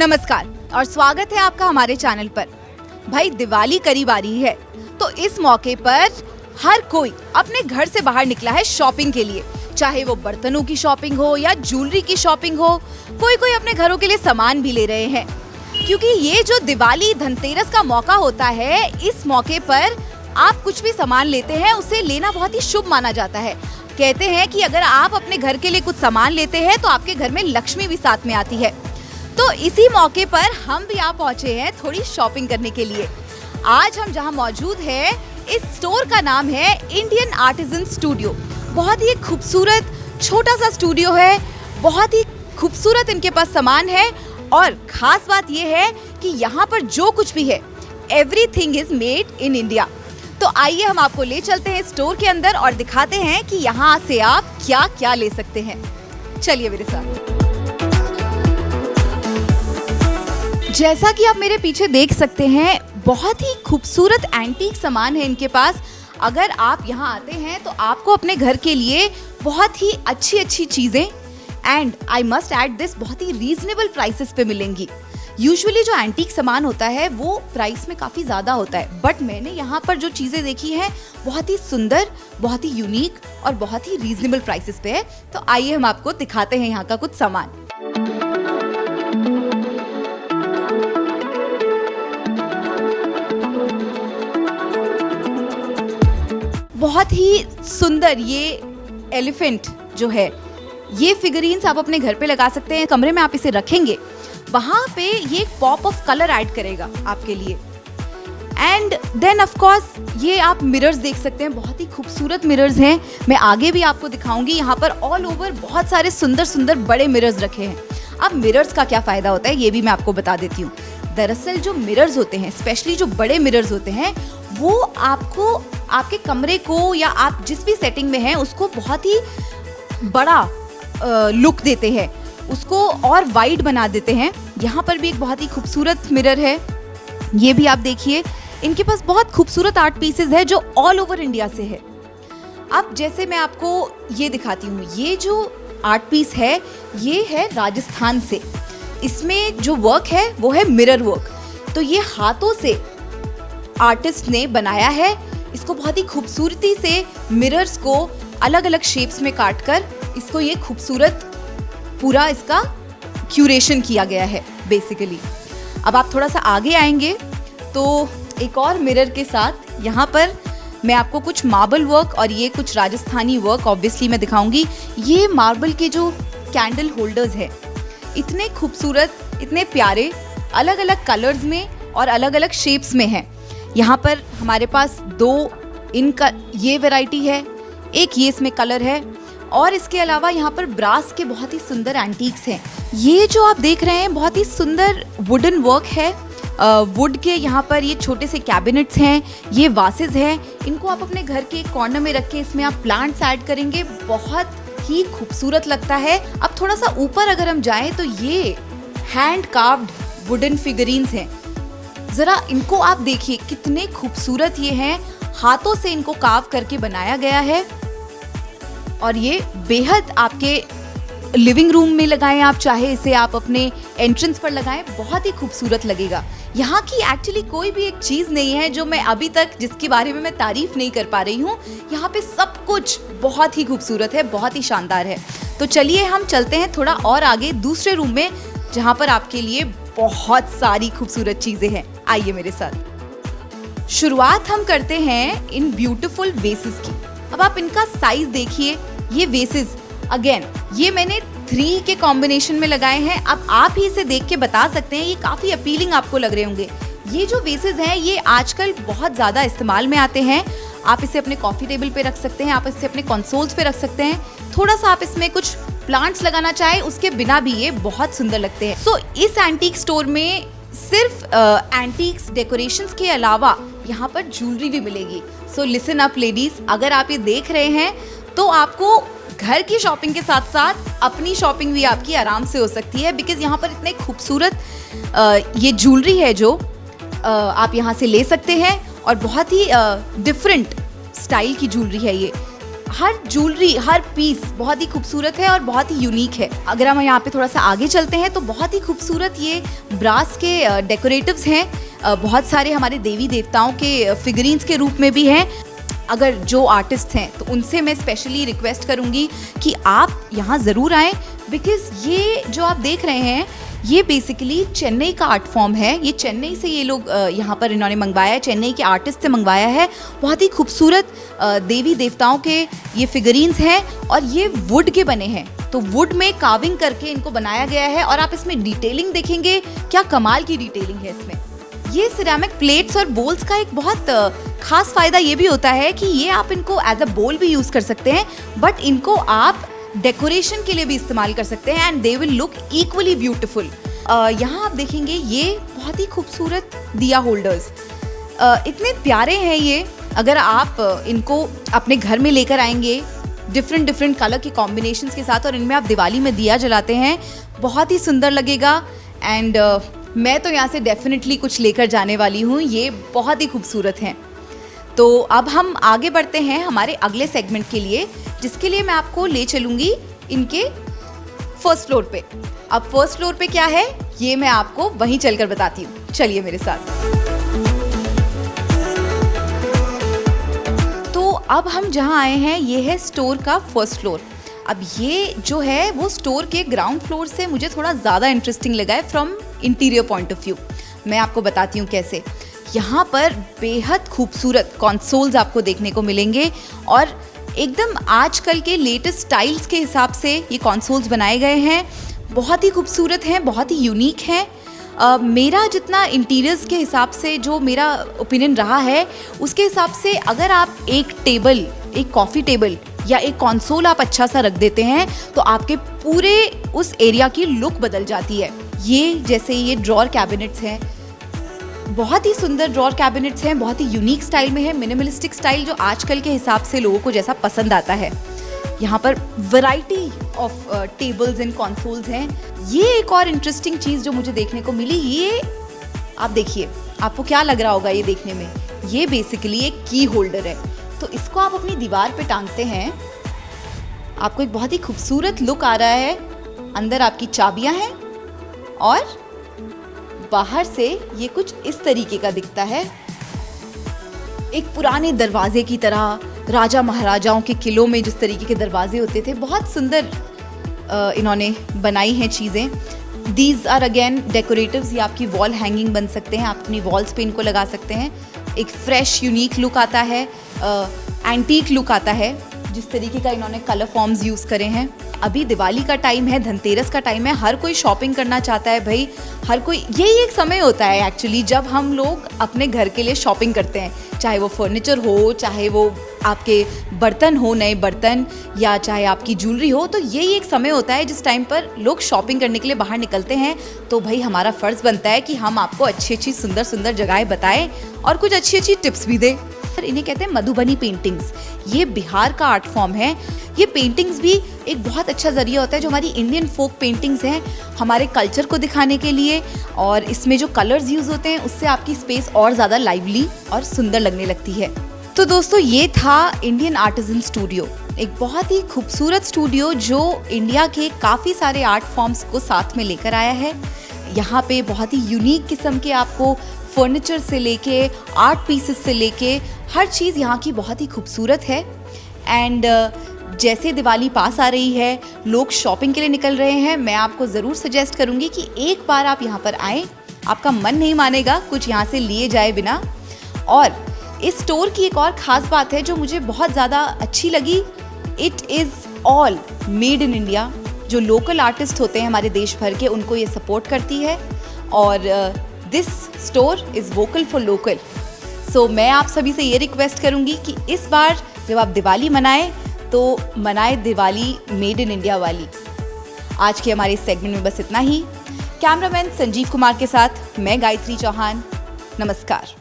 नमस्कार और स्वागत है आपका हमारे चैनल पर। भाई दिवाली करीब आ रही है तो इस मौके पर हर कोई अपने घर से बाहर निकला है शॉपिंग के लिए, चाहे वो बर्तनों की शॉपिंग हो या ज्वेलरी की शॉपिंग हो। कोई अपने घरों के लिए सामान भी ले रहे हैं, क्योंकि ये जो दिवाली धनतेरस का मौका होता है, इस मौके पर आप कुछ भी सामान लेते हैं उसे लेना बहुत ही शुभ माना जाता है। कहते हैं कि अगर आप अपने घर के लिए कुछ सामान लेते हैं तो आपके घर में लक्ष्मी भी साथ में आती है। तो इसी मौके पर हम भी यहाँ पहुँचे हैं थोड़ी शॉपिंग करने के लिए। आज हम जहाँ मौजूद हैं, इस स्टोर का नाम है इंडियन आर्टिजन स्टूडियो। बहुत ही खूबसूरत छोटा सा स्टूडियो है, बहुत ही खूबसूरत इनके पास सामान है और ख़ास बात ये है कि यहाँ पर जो कुछ भी है everything is made in India. तो आइए हम आपको ले चलते हैं स्टोर के अंदर और दिखाते हैं कि यहाँ से आप क्या क्या ले सकते हैं। चलिए मेरे साथ। जैसा कि आप मेरे पीछे देख सकते हैं, बहुत ही खूबसूरत एंटीक सामान है इनके पास। अगर आप यहाँ आते हैं तो आपको अपने घर के लिए बहुत ही अच्छी चीज़ें and I must add this बहुत ही रीजनेबल प्राइसेस पे मिलेंगी। यूजुअली जो एंटीक सामान होता है वो प्राइस में काफ़ी ज़्यादा होता है, बट मैंने यहाँ पर जो चीज़ें देखी हैं बहुत ही सुंदर, बहुत ही यूनिक और बहुत ही रीजनेबल प्राइसेस पे है। तो आइए हम आपको दिखाते हैं यहाँ का कुछ सामान। बहुत ही सुंदर ये एलिफेंट जो है, ये फिगरीन्स आप अपने घर पे लगा सकते हैं। कमरे में आप इसे रखेंगे, वहाँ पे ये पॉप ऑफ कलर ऐड करेगा आपके लिए। एंड देन ऑफ कोर्स ये आप मिरर्स देख सकते हैं, बहुत ही खूबसूरत मिरर्स हैं। मैं आगे भी आपको दिखाऊंगी। यहाँ पर ऑल ओवर बहुत सारे सुंदर बड़े मिरर्स रखे हैं। अब मिरर्स का क्या फ़ायदा होता है ये भी मैं आपको बता देती हूँ। दरअसल जो मिरर्स होते हैं, स्पेशली जो बड़े मिरर्स होते हैं, वो आपको आपके कमरे को या आप जिस भी सेटिंग में हैं उसको बहुत ही बड़ा लुक देते हैं, उसको और वाइड बना देते हैं। यहाँ पर भी एक बहुत ही खूबसूरत मिरर है, ये भी आप देखिए। इनके पास बहुत खूबसूरत आर्ट पीसेस है जो ऑल ओवर इंडिया से है। अब जैसे मैं आपको ये दिखाती हूँ, ये जो आर्ट पीस है ये है राजस्थान से। इसमें जो वर्क है वो है मिरर वर्क। तो ये हाथों से आर्टिस्ट ने बनाया है। इसको बहुत ही खूबसूरती से मिरर्स को अलग अलग शेप्स में काट कर इसको ये खूबसूरत पूरा इसका क्यूरेशन किया गया है बेसिकली। अब आप थोड़ा सा आगे आएंगे तो एक और मिरर के साथ यहाँ पर मैं आपको कुछ मार्बल वर्क और ये कुछ राजस्थानी वर्क ऑब्वियसली मैं दिखाऊंगी। ये मार्बल के जो कैंडल होल्डर्स है, इतने खूबसूरत, इतने प्यारे, अलग अलग कलर्स में और अलग अलग शेप्स में हैं। यहाँ पर हमारे पास दो इनका ये वैरायटी है, एक ये इसमें कलर है और इसके अलावा यहाँ पर ब्रास के बहुत ही सुंदर एंटीक्स हैं। ये जो आप देख रहे हैं बहुत ही सुंदर वुडन वर्क है। वुड के यहाँ पर ये छोटे से कैबिनेट्स हैं, ये वासेस हैं। इनको आप अपने घर के कॉर्नर में रख के इसमें आप प्लांट्स ऐड करेंगे, बहुत ही खूबसूरत लगता है। अब थोड़ा सा ऊपर अगर हम जाएं तो ये हैंड कार्व्ड वुडन फिगरीन्स हैं। ज़रा इनको आप देखिए, कितने खूबसूरत ये हैं, हाथों से इनको कार्व करके बनाया गया है। और ये बेहद आपके लिविंग रूम में लगाएं आप, चाहे इसे आप अपने एंट्रेंस पर लगाएं, बहुत ही खूबसूरत लगेगा। यहाँ की एक्चुअली कोई भी एक चीज़ नहीं है जो मैं अभी तक जिसके बारे में मैं तारीफ नहीं कर पा रही हूँ। यहाँ पे सब कुछ बहुत ही खूबसूरत है, बहुत ही शानदार है। तो चलिए हम चलते हैं थोड़ा और आगे दूसरे रूम में, जहाँ पर आपके लिए बहुत सारी खूबसूरत चीज़ें हैं। आइए मेरे साथ। शुरुआत हम करते हैं इन ब्यूटीफुल वेसेस की। अब आप इनका साइज देखिए। ये वेसेस अगेन ये मैंने 3 के कॉम्बिनेशन में लगाए हैं। अब आप ही इसे देख के बता सकते हैं, ये काफ़ी अपीलिंग आपको लग रहे होंगे। ये जो वेसेस हैं ये आजकल बहुत ज़्यादा इस्तेमाल में आते हैं। आप इसे अपने कॉफ़ी टेबल पे रख सकते हैं, आप इसे अपने कंसोल्स पे रख सकते हैं। थोड़ा सा आप इसमें कुछ प्लांट्स लगाना चाहे उसके बिना भी ये बहुत सुंदर लगते हैं। सो इस एंटीक स्टोर में सिर्फ एंटीक्स डेकोरेशंस के अलावा यहाँ पर ज्वेलरी भी मिलेगी। सो लिसन अप लेडीज, अगर आप ये देख रहे हैं तो आपको घर की शॉपिंग के साथ साथ अपनी शॉपिंग भी आपकी आराम से हो सकती है, बिकॉज यहाँ पर इतने खूबसूरत ये ज्वेलरी है जो आप यहाँ से ले सकते हैं और बहुत ही डिफरेंट स्टाइल की ज्वेलरी है ये। हर ज्वेलरी, हर पीस बहुत ही खूबसूरत है और बहुत ही यूनिक है। अगर हम यहाँ पे थोड़ा सा आगे चलते हैं तो बहुत ही खूबसूरत ये ब्रास के डेकोरेटिव्स हैं। बहुत सारे हमारे देवी देवताओं के फिगरीन्स के रूप में भी हैं। अगर जो आर्टिस्ट हैं तो उनसे मैं स्पेशली रिक्वेस्ट करूँगी कि आप यहाँ ज़रूर आएँ, बिकॉज़ ये जो आप देख रहे हैं ये बेसिकली चेन्नई का आर्ट फॉर्म है। ये चेन्नई से ये लोग यहाँ पर इन्होंने मंगवाया है, चेन्नई के आर्टिस्ट से मंगवाया है। बहुत ही खूबसूरत देवी देवताओं के ये फिगरीन्स हैं और ये वुड के बने हैं, तो वुड में कार्विंग करके इनको बनाया गया है। और आप इसमें डिटेलिंग देखेंगे, क्या कमाल की डिटेलिंग है इसमें। ये सिरेमिक प्लेट्स और बोल्स का एक बहुत खास फ़ायदा ये भी होता है कि ये आप इनको एज अ बोल भी यूज़ कर सकते हैं, बट इनको आप डेकोरेशन के लिए भी इस्तेमाल कर सकते हैं and they will look equally beautiful. यहाँ आप देखेंगे ये बहुत ही खूबसूरत दिया होल्डर्स, इतने प्यारे हैं ये। अगर आप इनको अपने घर में लेकर आएंगे डिफरेंट कलर के कॉम्बिनेशंस के साथ और इनमें आप दिवाली में दिया जलाते हैं, बहुत ही सुंदर लगेगा। एंड मैं तो यहाँ से डेफिनेटली कुछ लेकर जाने वाली हूँ, ये बहुत ही खूबसूरत हैं। तो अब हम आगे बढ़ते हैं हमारे अगले सेगमेंट के लिए, जिसके लिए मैं आपको ले चलूँगी इनके फर्स्ट फ्लोर पे। अब फर्स्ट फ्लोर पे क्या है ये मैं आपको वहीं चलकर बताती हूँ, चलिए मेरे साथ। तो अब हम जहाँ आए हैं ये है स्टोर का फर्स्ट फ्लोर। अब ये जो है वो स्टोर के ग्राउंड फ्लोर से मुझे थोड़ा ज़्यादा इंटरेस्टिंग लगा है from interior point of view. मैं आपको बताती हूँ कैसे। यहाँ पर बेहद खूबसूरत कंसोल्स आपको देखने को मिलेंगे और एकदम आजकल के लेटेस्ट स्टाइल्स के हिसाब से ये कंसोल्स बनाए गए हैं। बहुत ही खूबसूरत हैं, बहुत ही यूनिक हैं। मेरा जितना इंटीरियर्स के हिसाब से जो मेरा ओपिनियन रहा है उसके हिसाब से अगर आप एक टेबल, एक कॉफ़ी टेबल या एक कंसोल आप अच्छा सा रख देते हैं तो आपके पूरे उस एरिया की लुक बदल जाती है। ये जैसे ये ड्रॉअर कैबिनेट्स हैं, बहुत ही सुंदर ड्रॉअर कैबिनेट्स हैं, बहुत ही यूनिक स्टाइल में है, मिनिमलिस्टिक स्टाइल जो आजकल के हिसाब से लोगों को जैसा पसंद आता है। यहाँ पर variety of tables and consoles हैं। ये एक और इंटरेस्टिंग चीज़ जो मुझे देखने को मिली, ये आप देखिए, आपको क्या लग रहा होगा ये देखने में, ये बेसिकली एक की होल्डर है। तो इसको आप अपनी दीवार पे टांगते हैं, आपको एक बहुत ही खूबसूरत लुक आ रहा है। अंदर आपकी चाबियाँ हैं और बाहर से ये कुछ इस तरीके का दिखता है, एक पुराने दरवाजे की तरह। राजा महाराजाओं के किलों में जिस तरीके के दरवाजे होते थे, बहुत सुंदर इन्होंने बनाई हैं चीज़ें। दीज आर अगेन डेकोरेटिव्स, ये आपकी वॉल हैंगिंग बन सकते हैं, आप अपनी वॉल्स पे इनको लगा सकते हैं। एक फ्रेश यूनिक लुक आता है, एंटीक लुक आता है जिस तरीके का इन्होंने कलर फॉर्म्स यूज़ करे हैं। अभी दिवाली का टाइम है, धनतेरस का टाइम है, हर कोई शॉपिंग करना चाहता है भाई, हर कोई। यही एक समय होता है एक्चुअली जब हम लोग अपने घर के लिए शॉपिंग करते हैं, चाहे वो फर्नीचर हो, चाहे वो आपके बर्तन हो, नए बर्तन, या चाहे आपकी ज्वेलरी हो। तो यही एक समय होता है जिस टाइम पर लोग शॉपिंग करने के लिए बाहर निकलते हैं। तो भाई हमारा फ़र्ज़ बनता है कि हम आपको अच्छी सुंदर जगहें बताएं और कुछ अच्छी टिप्स भी दें। इन्हें कहते हैं मधुबनी पेंटिंग्स। ये बिहार का आर्ट फॉर्म है। ये पेंटिंग्स भी एक बहुत अच्छा ज़रिया होता है जो हमारी इंडियन फोक पेंटिंग्स हैं, हमारे कल्चर को दिखाने के लिए। और इसमें जो कलर्स यूज़ होते हैं उससे आपकी स्पेस और ज़्यादा लाइवली और सुंदर लगने लगती है। तो दोस्तों ये था इंडियन आर्टिजन स्टूडियो, एक बहुत ही खूबसूरत स्टूडियो जो इंडिया के काफ़ी सारे आर्ट फॉर्म्स को साथ में लेकर आया है। यहाँ पे बहुत ही यूनिक किस्म के आपको फर्नीचर से लेके आर्ट पीसेस से लेके हर चीज़ यहाँ की बहुत ही खूबसूरत है। एंड जैसे दिवाली पास आ रही है, लोग शॉपिंग के लिए निकल रहे हैं, मैं आपको ज़रूर सजेस्ट करूँगी कि एक बार आप यहाँ पर आएँ, आपका मन नहीं मानेगा कुछ यहाँ से लिए जाए बिना। और इस स्टोर की एक और ख़ास बात है जो मुझे बहुत ज़्यादा अच्छी लगी, it is all made in India. जो लोकल आर्टिस्ट होते हैं हमारे देश भर के, उनको ये सपोर्ट करती है। और this store is vocal for local. So मैं आप सभी से ये रिक्वेस्ट करूँगी कि इस बार जब आप दिवाली मनाएं तो मनाए दिवाली मेड इन इंडिया वाली। आज के हमारे इस सेगमेंट में बस इतना ही। कैमरामैन संजीव कुमार के साथ मैं गायत्री चौहान, नमस्कार।